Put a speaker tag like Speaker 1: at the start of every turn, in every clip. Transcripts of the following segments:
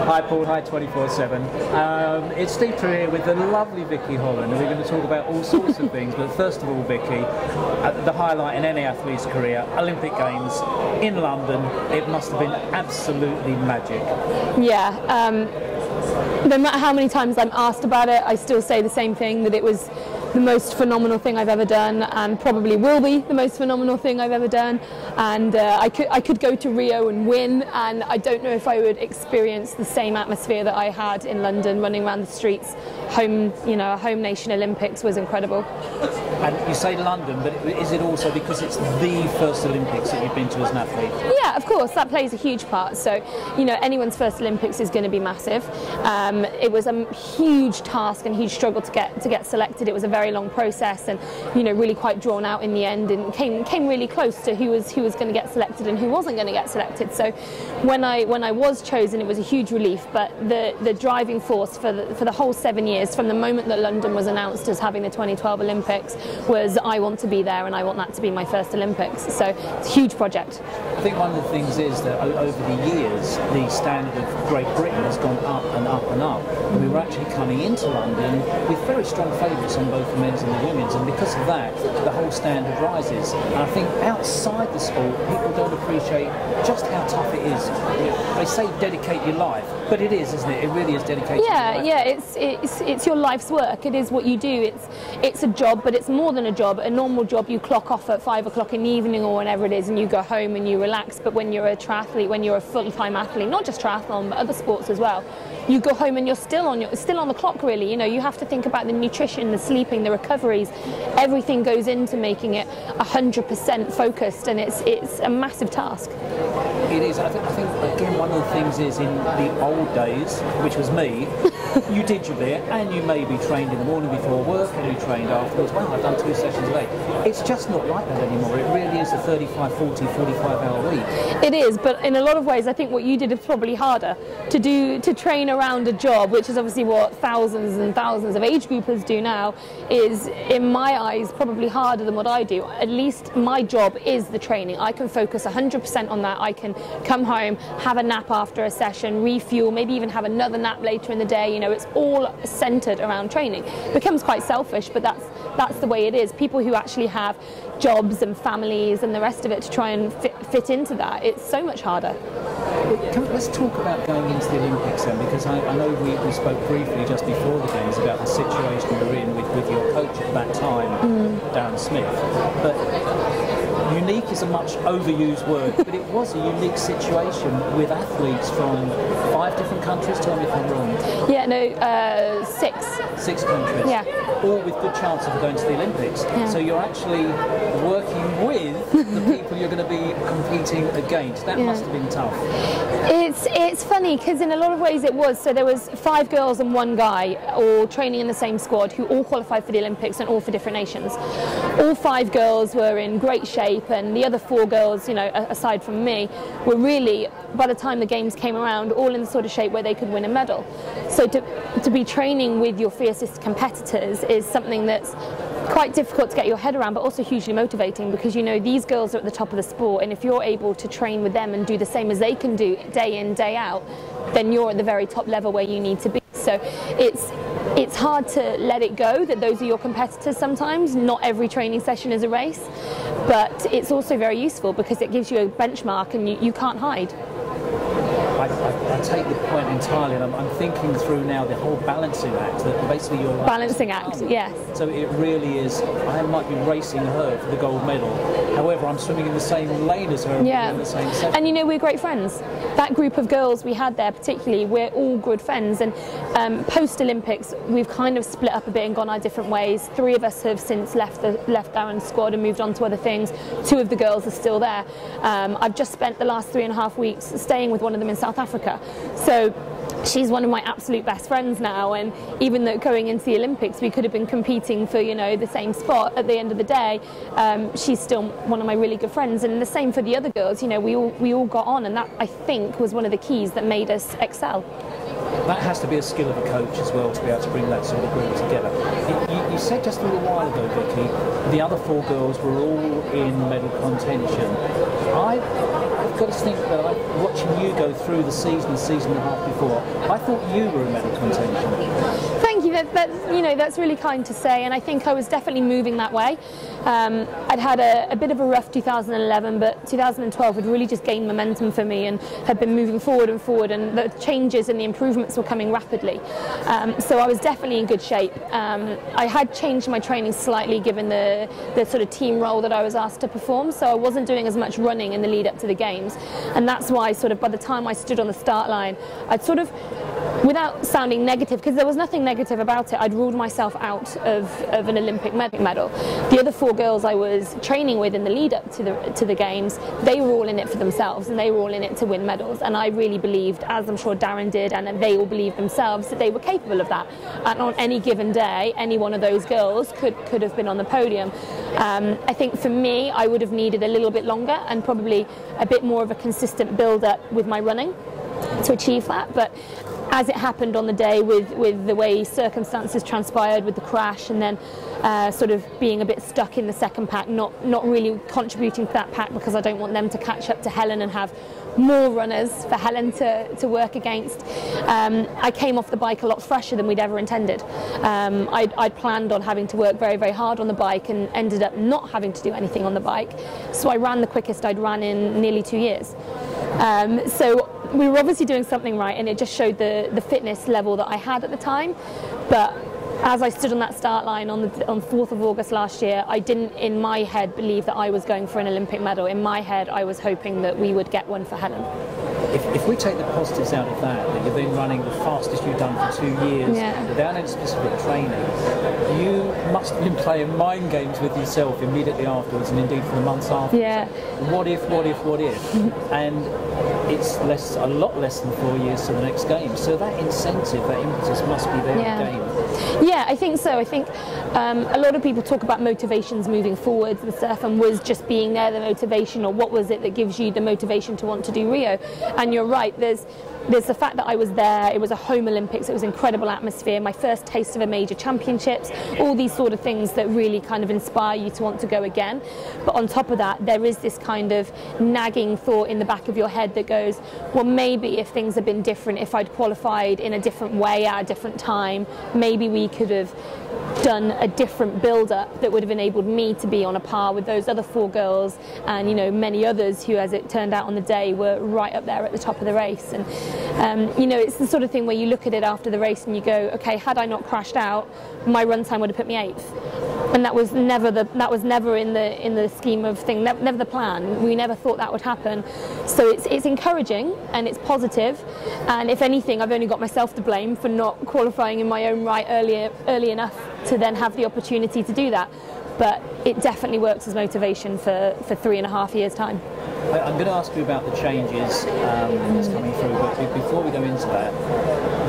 Speaker 1: Hi Paul, hi 24/7. It's Steve Trew here with the lovely Vicky Holland, and we're going to talk about all sorts of things. But first of all, Vicky, the highlight in any athlete's career, Olympic Games in London. It must have been absolutely magic.
Speaker 2: Yeah. No matter how many times I'm asked about it, I still say the same thing, that it was the most phenomenal thing I've ever done, and probably will be the most phenomenal thing I've ever done. And I could go to Rio and win, and I don't know if I would experience the same atmosphere that I had in London, running around the streets. Home, you know, a home nation Olympics was incredible.
Speaker 1: And you say London, but is it also because it's the first Olympics that you've been to as an athlete?
Speaker 2: Yeah, of course, that plays a huge part. So, you know, anyone's first Olympics is going to be massive. It was a huge task and huge struggle to get selected. It was a very long process, and you know, really quite drawn out in the end, and came really close to who was going to get selected and who wasn't going to get selected. So, when I was chosen, it was a huge relief. But the driving force for the whole 7 years, from the moment that London was announced as having the 2012 Olympics, was I want to be there and I want that to be my first Olympics. So it's a huge project.
Speaker 1: I think one of the things is that over the years the standard of Great Britain has gone up and up and up. And we were actually coming into London with very strong favourites on both the men's and the women's, and because of that the whole standard rises. And I think outside the sport people don't appreciate just how tough it is. They say dedicate your life, but it is, isn't it? It really is dedicated.
Speaker 2: Yeah, it's your life's work. It is what you do. It's a job, but it's more than a job. A normal job, you clock off at 5 o'clock in the evening or whenever it is, and you go home and you relax. But when you're a triathlete, when you're a full-time athlete, not just triathlon but other sports as well, you go home and you're still on the clock, really. You know, you have to think about the nutrition, the sleeping, the recoveries. Everything goes into making it 100% focused, and it's a massive task.
Speaker 1: It is. I think again one of the things is, in the old days, which was me, you did your bit and you maybe trained in the morning before work and you trained afterwards. Well, I've done 2 sessions a day. It's just not like that anymore. It really is a 35, 40, 45-hour week.
Speaker 2: It is, but in a lot of ways I think what you did is probably harder to train around a job, which is obviously what thousands and thousands of age groupers do now, is in my eyes probably harder than what I do. At least my job is the training. I can focus 100% on that. I can come home, have a nap after a session, refuel, maybe even have another nap later in the day. You know, it's all centered around training. It becomes quite selfish, but that's the way it is. People who actually have jobs and families and the rest of it to try and fit into that, it's so much harder.
Speaker 1: Let's talk about going into the Olympics then, because I know we spoke briefly just before the Games about the situation you were in with your coach at that time, Darren Smith. But unique is a much overused word, but it was a unique situation with athletes from 5 different countries. Tell me if I'm wrong.
Speaker 2: Yeah, no, 6.
Speaker 1: 6 countries. Yeah. All with good chance of going to the Olympics. Yeah. So you're actually working with the people you're going to be competing against. That must have been tough.
Speaker 2: It's funny because in a lot of ways it was. So there was 5 girls and 1 guy all training in the same squad who all qualified for the Olympics and all for different nations. All 5 girls were in great shape, and the other 4 girls, you know, aside from me, were really, by the time the Games came around, all in the sort of shape where they could win a medal. So to be training with your fiercest competitors is something that's quite difficult to get your head around, but also hugely motivating, because you know these girls are at the top of the sport, and if you're able to train with them and do the same as they can do day in, day out, then you're at the very top level where you need to be. So it's hard to let it go that those are your competitors sometimes. Not every training session is a race, but it's also very useful because it gives you a benchmark and you can't hide.
Speaker 1: I take the point entirely, and I'm thinking through now the whole balancing act, that basically you're like
Speaker 2: balancing act, yes.
Speaker 1: So it really is, I might be racing her for the gold medal, however I'm swimming in the same lane as her,
Speaker 2: yeah.
Speaker 1: In the same session.
Speaker 2: And you know, we're great friends. That group of girls we had there particularly, we're all good friends, and post-Olympics we've kind of split up a bit and gone our different ways. 3 of us have since left Darren's squad and moved on to other things. 2 of the girls are still there. I've just spent the last 3.5 weeks staying with one of them in South Africa. So she's one of my absolute best friends now, and even though going into the Olympics we could have been competing for, you know, the same spot, at the end of the day she's still one of my really good friends. And the same for the other girls. You know, we all got on, and that I think was one of the keys that made us excel.
Speaker 1: That has to be a skill of a coach as well, to be able to bring that sort of group together. You said just a little while ago, Vicky, the other 4 girls were all in medal contention. I've got to think that watching you go through the season and a half before, I thought you were in medal contention.
Speaker 2: Thank you. That's really kind to say, and I think I was definitely moving that way. I'd had a bit of a rough 2011, but 2012 had really just gained momentum for me and had been moving forward, and the changes and the improvements were coming rapidly. So I was definitely in good shape. I had changed my training slightly given the sort of team role that I was asked to perform, so I wasn't doing as much running in the lead up to the games, and that's why sort of by the time I stood on the start line, I'd sort of, without sounding negative, because there was nothing negative about it, I'd ruled myself out of an Olympic medal. The other 4 girls I was training with in the lead up to the games, they were all in it for themselves and they were all in it to win medals, and I really believed, as I'm sure Darren did, and they all believed themselves, that they were capable of that. And on any given day, any one of those girls could have been on the podium. I think for me, I would have needed a little bit longer and probably a bit more of a consistent build up with my running to achieve that, but as it happened on the day, with the way circumstances transpired with the crash, and then sort of being a bit stuck in the second pack, not really contributing to that pack because I don't want them to catch up to Helen and have more runners for Helen to work against. I came off the bike a lot fresher than we'd ever intended. I'd planned on having to work very, very hard on the bike and ended up not having to do anything on the bike. So I ran the quickest I'd run in nearly 2 years. So we were obviously doing something right, and it just showed the fitness level that I had at the time. But as I stood on that start line on 4th of August last year, I didn't in my head believe that I was going for an Olympic medal. In my head, I was hoping that we would get one for Helen.
Speaker 1: If we take the positives out of that you've been running the fastest you've done for 2 years without any specific training, you must have been playing mind games with yourself immediately afterwards, and indeed for the months after.
Speaker 2: Yeah.
Speaker 1: What if? And it's a lot less than 4 years to the next game. So that incentive, that impetus must be there again.
Speaker 2: Yeah, I think so. I think a lot of people talk about motivations moving forwards and stuff, and was just being there the motivation, or what was it that gives you the motivation to want to do Rio? And you're right, there's the fact that I was there, it was a home Olympics, it was an incredible atmosphere, my first taste of a major championships, all these sort of things that really kind of inspire you to want to go again. But on top of that, there is this kind of nagging thought in the back of your head that goes, well, maybe if things had been different, if I'd qualified in a different way at a different time, maybe we could have done a different build-up that would have enabled me to be on a par with those other 4 girls, and many others who, as it turned out on the day, were right up there at the top of the race. And it's the sort of thing where you look at it after the race and you go, okay, had I not crashed out, my run time would have put me 8th, and that was never in the scheme of things, never the plan. We never thought that would happen. So it's encouraging and it's positive, and if anything, I've only got myself to blame for not qualifying in my own right early enough to then have the opportunity to do that. But it definitely works as motivation for 3.5 years' time.
Speaker 1: I'm going to ask you about the changes that's coming through, but before we go into that,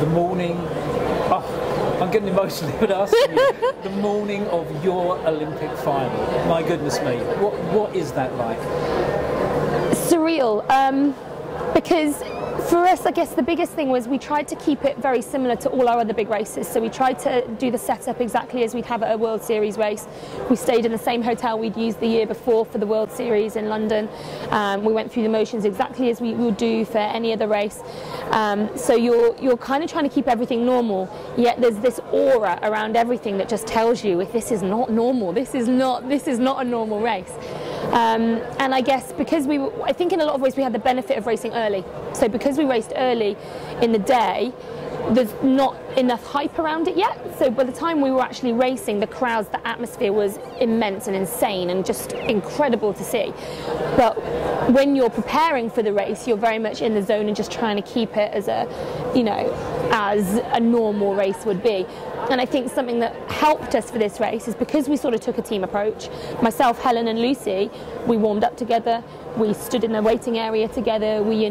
Speaker 1: the morning, I'm getting emotional but asking you, the morning of your Olympic final, my goodness me, what is that like?
Speaker 2: Surreal, because for us, I guess the biggest thing was we tried to keep it very similar to all our other big races. So we tried to do the setup exactly as we'd have at a World Series race. We stayed in the same hotel we'd used the year before for the World Series in London. We went through the motions exactly as we would do for any other race. So you're kind of trying to keep everything normal, yet there's this aura around everything that just tells you, if this is not normal, this is not a normal race. And I guess because I think in a lot of ways we had the benefit of racing early. So because we raced early in the day, there's not enough hype around it yet. So by the time we were actually racing, the crowds, the atmosphere was immense and insane and just incredible to see. But when you're preparing for the race, you're very much in the zone and just trying to keep it as a normal race would be. And I think something that helped us for this race is because we sort of took a team approach. Myself, Helen and Lucy, we warmed up together, we stood in the waiting area together, we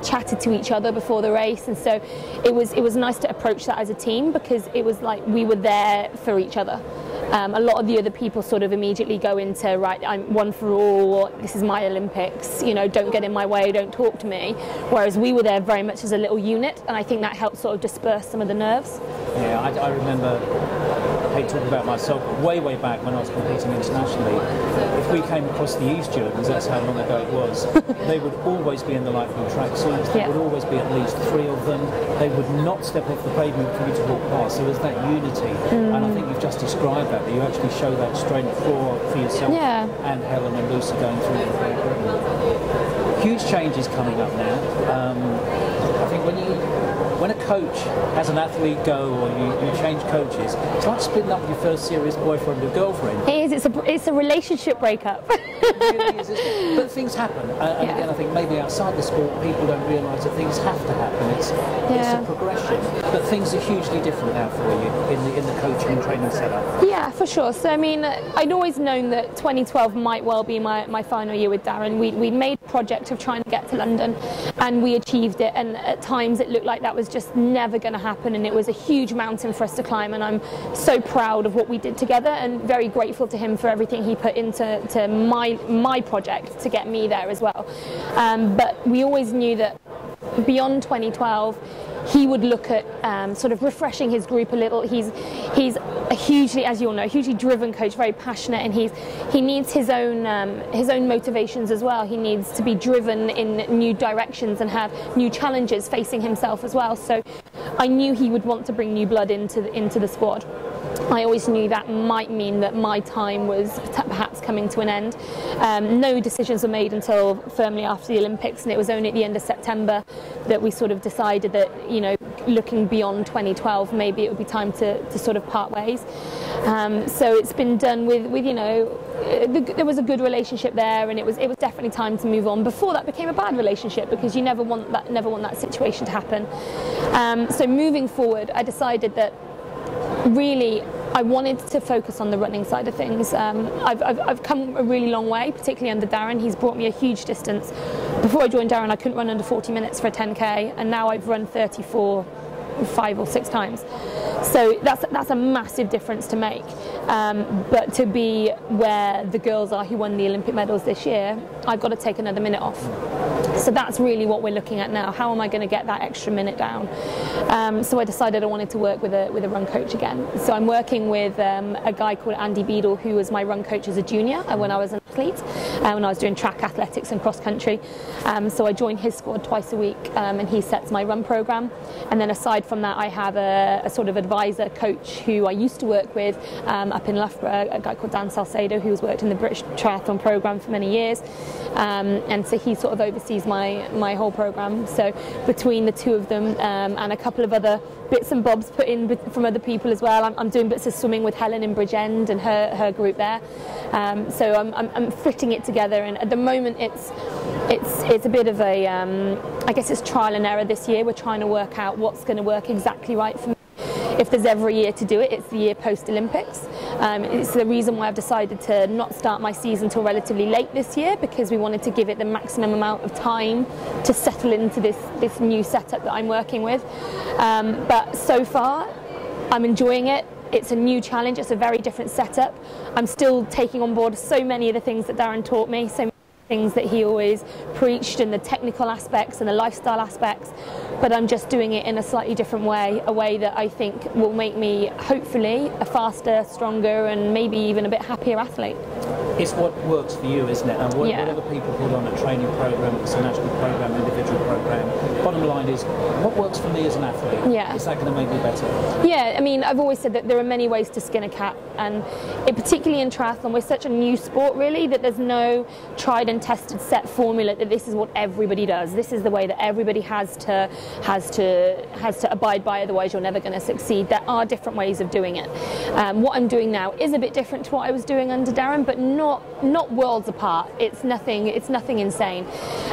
Speaker 2: chatted to each other before the race, and so it was nice to approach that as a team, because it was like we were there for each other. A lot of the other people sort of immediately go into, right, I'm one for all, this is my Olympics, you know, don't get in my way, don't talk to me. Whereas we were there very much as a little unit, and I think that helped sort of disperse some of the nerves.
Speaker 1: Yeah, I remember, I hate talking about myself, but way back when I was competing internationally, if we came across the East Germans, that's how long ago it was, they would always be in the light blue tracksuits, there would always be at least 3 of them, they would not step off the pavement for you to walk past. So there's that unity, and I think you've just described that you actually show that strength for yourself and Helen and Lucy going through the Great Britain. Huge changes coming up now. I think when a coach has an athlete go, or you change coaches, it's like splitting up with your first serious boyfriend or girlfriend.
Speaker 2: It is. It's a relationship breakup.
Speaker 1: It really is, isn't it? But things happen, and again, I think maybe outside the sport, people don't realise that things have to happen. It's a progression. But things are hugely different now for you in the coaching and training setup.
Speaker 2: Yeah, for sure. So I mean, I'd always known that 2012 might well be my final year with Darren. We made a project of trying to get to London, and we achieved it. And at times it looked like that was just never going to happen, and it was a huge mountain for us to climb. And I'm so proud of what we did together, and very grateful to him for everything he put into my project to get me there as well. But we always knew that beyond 2012 he would look at sort of refreshing his group a little. He's a hugely, as you all know, hugely driven coach, very passionate, and he needs his own motivations as well. He needs to be driven in new directions and have new challenges facing himself as well. So I knew he would want to bring new blood into the squad. I always knew that might mean that my time was perhaps coming to an end. No decisions were made until firmly after the Olympics, and it was only at the end of September that we sort of decided that, you know, looking beyond 2012, maybe it would be time to sort of part ways. So it's been done with you know, there was a good relationship there, and it was definitely time to move on before that became a bad relationship, because you never want that situation to happen. So moving forward, I decided that really I wanted to focus on the running side of things. I've come a really long way, particularly under Darren. He's brought me a huge distance. Before I joined Darren, I couldn't run under 40 minutes for a 10K, and now I've run 34 5 or 6 times. So that's a massive difference to make. But to be where the girls are who won the Olympic medals this year, I've got to take another minute off. So that's really what we're looking at now. How am I going to get that extra minute down? So I decided I wanted to work with a run coach again. So I'm working with a guy called Andy Beadle, who was my run coach as a junior when I was an athlete, when I was doing track, athletics and cross country. So I joined his squad twice a week, and he sets my run program. And then aside from that, I have a sort of advisor coach who I used to work with up in Loughborough, a guy called Dan Salcedo, who's worked in the British Triathlon program for many years. And so he sort of oversees my whole program. So between the two of them and a couple of other bits and bobs put in from other people as well, I'm doing bits of swimming with Helen in Bridgend and her group there. So I'm fitting it together, and at the moment it's a bit of a I guess it's trial and error this year. We're trying to work out what's going to work exactly right for me. If there's ever a year to do it, it's the year post-Olympics. It's the reason why I've decided to not start my season till relatively late this year, because we wanted to give it the maximum amount of time to settle into this new setup that I'm working with. But so far, I'm enjoying it. It's a new challenge. It's a very different setup. I'm still taking on board so many of the things that Darren taught me, so many things that he always preached, and the technical aspects and the lifestyle aspects, but I'm just doing it in a slightly different way, a way that I think will make me hopefully a faster, stronger, and maybe even a bit happier athlete.
Speaker 1: It's what works for you, isn't it? And whatever people put on a training program, it's a national program, individual program, bottom line is what works for me as an athlete.
Speaker 2: Yeah.
Speaker 1: Is that going to make me better?
Speaker 2: Yeah, I mean, I've always said that there are many ways to skin a cat, and particularly in triathlon, we're such a new sport really that there's no tried and tested set formula that this is what everybody does. This is the way that everybody has to abide by, otherwise you're never going to succeed. There are different ways of doing it. What I'm doing now is a bit different to what I was doing under Darren, but not worlds apart. It's nothing insane.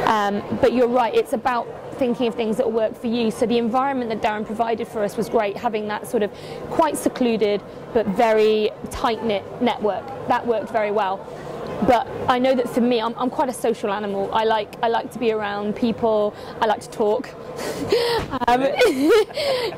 Speaker 2: But you're right, it's about thinking of things that will work for you. So the environment that Darren provided for us was great, having that sort of quite secluded but very tight-knit network. That worked very well. But I know that for me, I'm quite a social animal. I like to be around people. I like to talk.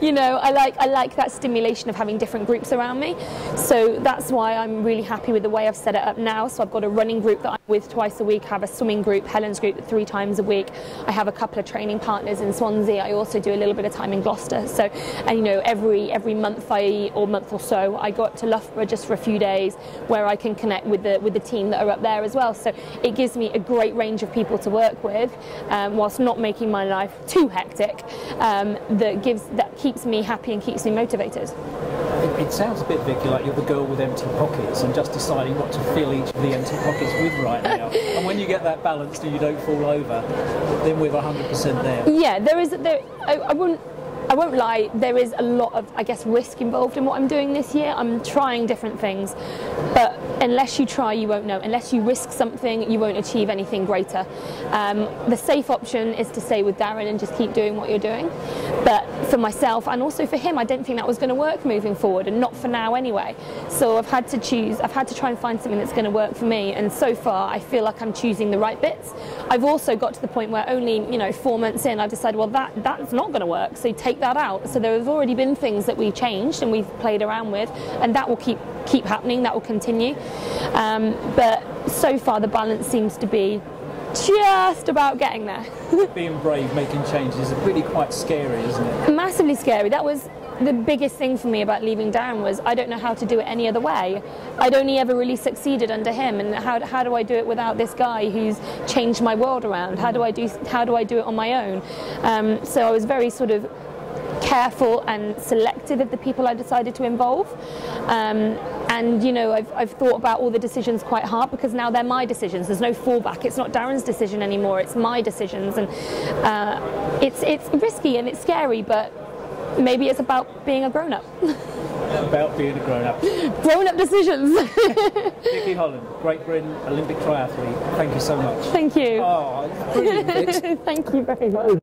Speaker 2: You know, I like that stimulation of having different groups around me. So that's why I'm really happy with the way I've set it up now. So I've got a running group that I'm with twice a week. I have a swimming group, Helen's group, 3 times a week. I have a couple of training partners in Swansea. I also do a little bit of time in Gloucester. So, and you know, every month month or so, I go up to Loughborough just for a few days, where I can connect with the team that are up there as well. So it gives me a great range of people to work with, whilst not making my life too hectic. That keeps me happy and keeps me motivated.
Speaker 1: It sounds a bit, Vicky, like you're the girl with empty pockets and just deciding what to fill each of the empty pockets with right now. And when you get that balanced and you don't fall over, then we're 100% there.
Speaker 2: Yeah, I won't lie, there is a lot of, I guess, risk involved in what I'm doing this year. I'm trying different things, but unless you try, you won't know. Unless you risk something, you won't achieve anything greater. The safe option is to stay with Darren and just keep doing what you're doing. But for myself, and also for him, I didn't think that was going to work moving forward, and not for now anyway. So I've had to choose. I've had to try and find something that's going to work for me, and so far I feel like I'm choosing the right bits. I've also got to the point where only 4 months in, I've decided, well, that's not going to work, so take that out. So there have already been things that we've changed and we've played around with, and that will keep happening, that will continue. But so far the balance seems to be just about getting there.
Speaker 1: Being brave, making changes is really quite scary, isn't it?
Speaker 2: Massively scary. That was the biggest thing for me about leaving Darren, was I don't know how to do it any other way. I'd only ever really succeeded under him, and how do I do it without this guy who's changed my world around? How do I do it on my own? So I was very sort of careful and selective of the people I decided to involve, and I've thought about all the decisions quite hard, because now they're my decisions. There's no fallback. It's not Darren's decision anymore, it's my decisions, and it's risky and it's scary, but maybe it's about being a grown-up.
Speaker 1: About being a grown-up.
Speaker 2: Grown-up decisions.
Speaker 1: Vicky Holland, Great Britain Olympic triathlete, thank you so much.
Speaker 2: Thank you.
Speaker 1: Oh, brilliant.
Speaker 2: Thank you very much.